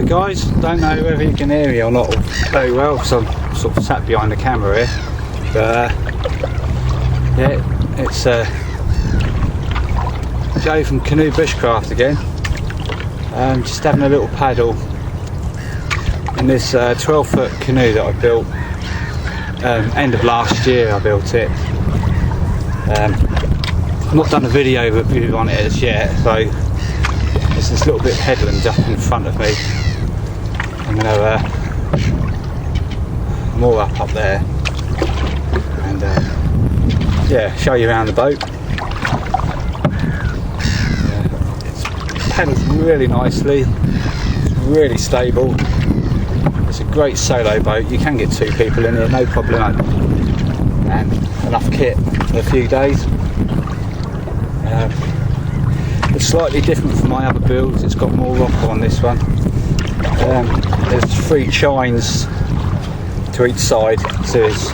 guys, don't know whether you can hear me or not very well because I'm sort of sat behind the camera here, but yeah, it's Joe from Canoe Bushcraft again. Just having a little paddle in this 12-foot canoe that I built end of last year. I built it. I've not done a video review on it as yet, so there's this little bit of headland up in front of me. I'm going to moor up there and yeah, show you around the boat. It paddles really nicely, it's really stable. It's a great solo boat. You can get 2 people in here, no problem, and enough kit for a few days. It's slightly different from my other builds. It's got more rocker on this one. There's 3 chines to each side, so there's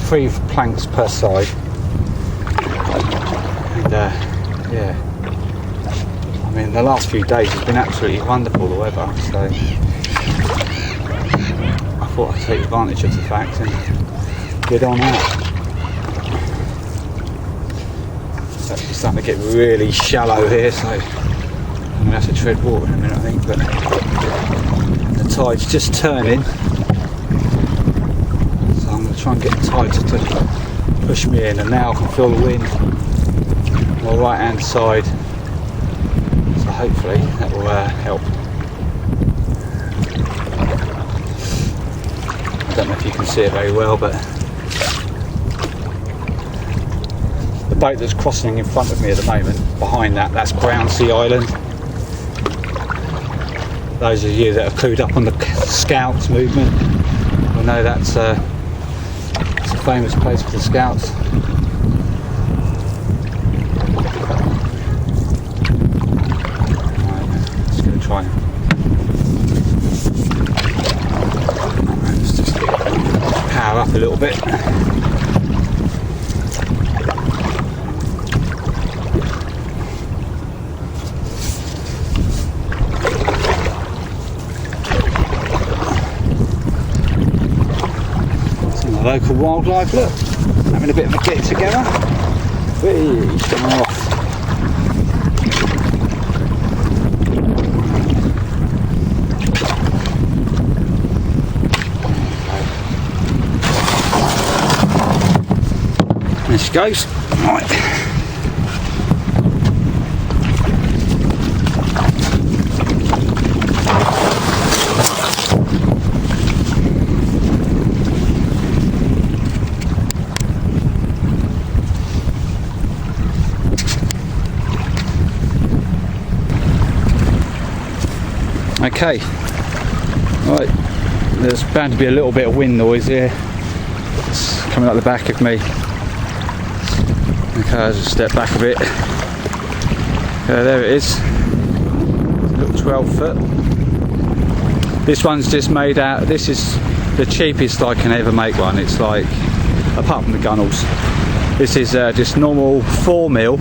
3 planks per side. And yeah, I mean the last few days has been absolutely wonderful, the weather, so I thought I'd take advantage of the fact and get on out. It's actually starting to get really shallow here, so I'm going to have to tread water in a minute, I think, but the tide's just turning, so I'm going to try and get the tide to push me in, and now I can feel the wind on my right hand side, so hopefully that will help. I don't know if you can see it very well, but the boat that's crossing in front of me at the moment, behind that's Brownsea Island. Those of you that are clued up on the Scouts movement will know it's a famous place for the Scouts. Right, just going to try and let's just power up a little bit. Local wildlife, look, having a bit of a get together. Whee, come off. There she goes. Right. Okay, right, there's bound to be a little bit of wind noise here. It's coming up the back of me. Okay, I'll just step back a bit. There it is, a little 12-foot. This one's just made out, this is the cheapest I can ever make one. It's like, apart from the gunnels, this is just normal 4mm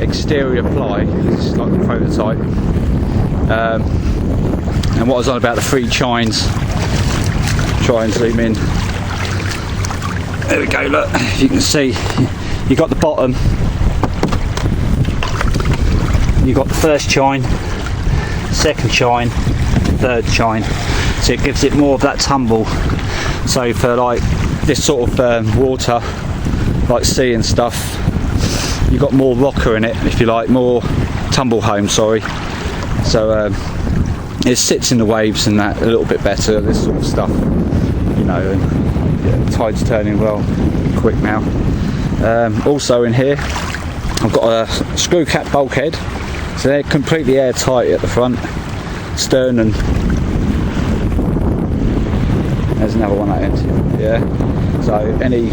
exterior ply. This is like the prototype. And what I was on about the 3 chines, try and zoom in, there we go, look, you can see you got the bottom, you got the first chine, second chine, third chine, so it gives it more of that tumble. So for like this sort of water, like sea and stuff, you got more rocker in it, if you like, more tumble home, sorry. So it sits in the waves and that a little bit better, this sort of stuff, you know. And yeah, the tide's turning well quick now. Also in here I've got a screw cap bulkhead, so they're completely airtight at the front, stern, and there's another one at end, yeah. So any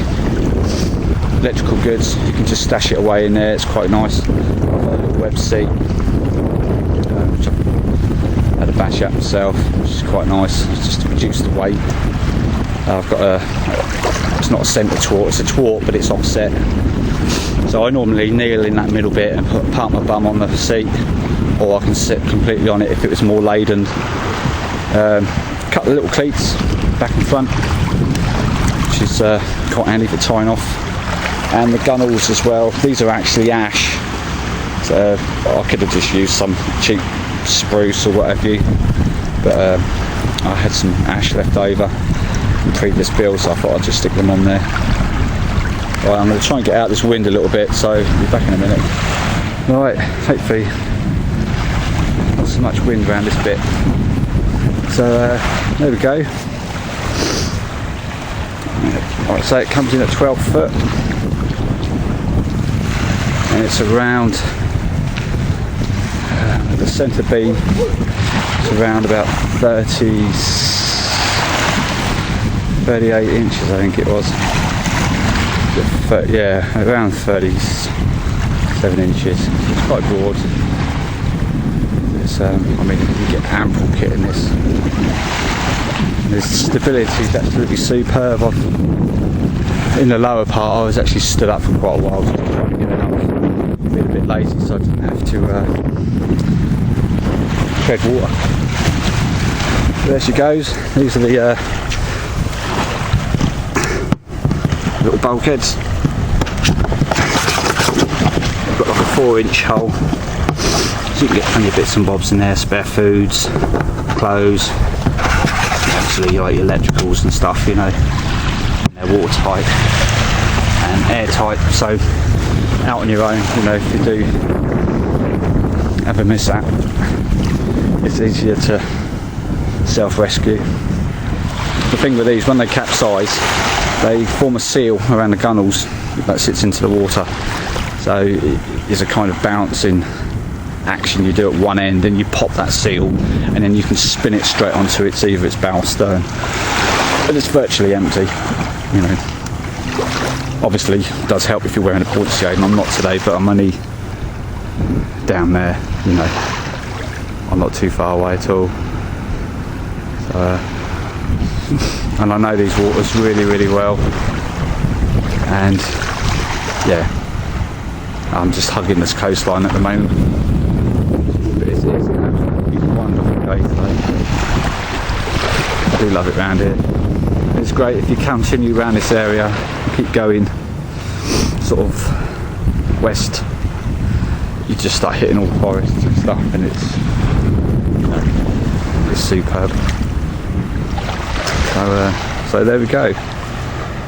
electrical goods you can just stash it away in there, it's quite nice. I've got a little web seat, which I had a bash at myself, which is quite nice, just to reduce the weight. I've got a it's not a centre twart, it's a twart but it's offset. So I normally kneel in that middle bit and park my bum on the seat, or I can sit completely on it if it was more laden. Couple of little cleats back and front, which is quite handy for tying off, and the gunnels as well. These are actually ash, so I could have just used some cheap spruce or whatever, but I had some ash left over from previous builds, so I thought I'd just stick them on there. Right, I'm going to try and get out this wind a little bit, so I'll be back in a minute. Right, hopefully not so much wind around this bit. So there we go. Right, so it comes in at 12 foot, and it's around the centre beam. It's around about 38 inches, I think it was. Yeah, around 37 inches. It's quite broad. It's, I mean, you get ample kit in this. The stability is absolutely superb. In the lower part, I was actually stood up for quite a while, just trying to get it up. I've been a bit lazy, so I didn't have to tread water. There she goes. These are the little bulkheads. I've got like a 4-inch hole, so you can get plenty of bits and bobs in there, spare foods, clothes, actually like your electricals and stuff, you know. They're watertight and airtight, so out on your own, you know, if you do have a mishap, it's easier to self-rescue. The thing with these, when they capsize, they form a seal around the gunnels that sits into the water, so it's a kind of bouncing action you do at one end, and you pop that seal and then you can spin it straight onto either its bow or stern, but it's virtually empty, you know. Obviously it does help if you're wearing a point shade, and I'm not today, but I'm only down there, you know, I'm not too far away at all. So, and I know these waters really, really well, and yeah, I'm just hugging this coastline at the moment. But it's an absolutely wonderful day today. I do love it around here. It's great if you continue around this area and keep going sort of west, you just start hitting all the forests and stuff, and it's, you know, it's superb. So there we go,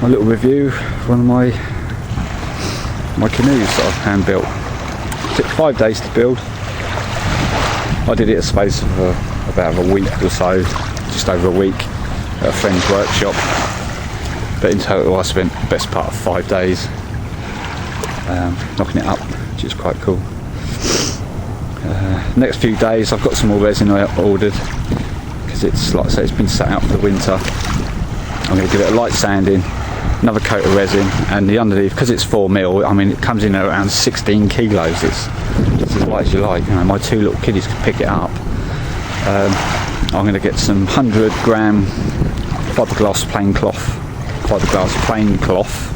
my little review of one of my canoes that I've hand built. It took 5 days to build. I did it a space of about a week or so, just over a week, at a friend's workshop, but in total I spent the best part of 5 days knocking it up, which is quite cool. Next few days I've got some more resin I ordered, because it's, like I say, it's been sat out for the winter. I'm going to give it a light sanding, another coat of resin, and the underneath, because it's 4mm, I mean it comes in at around 16 kilos. It's as light as you like, you know, my 2 little kiddies can pick it up. I'm going to get some 100-gram fiberglass plain cloth,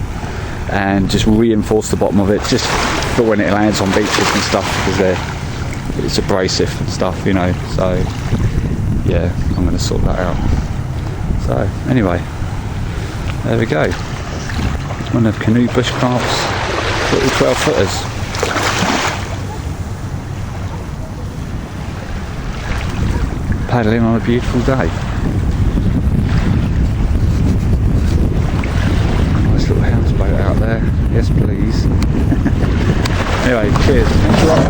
and just reinforce the bottom of it, just for when it lands on beaches and stuff, because it's abrasive and stuff, you know. So yeah, I'm going to sort that out. So anyway, there we go. One of Canoe Bushcraft's little 12-footers. Paddling on a beautiful day. Nice little houseboat out there. Yes, please. Anyway, cheers. Thanks a lot.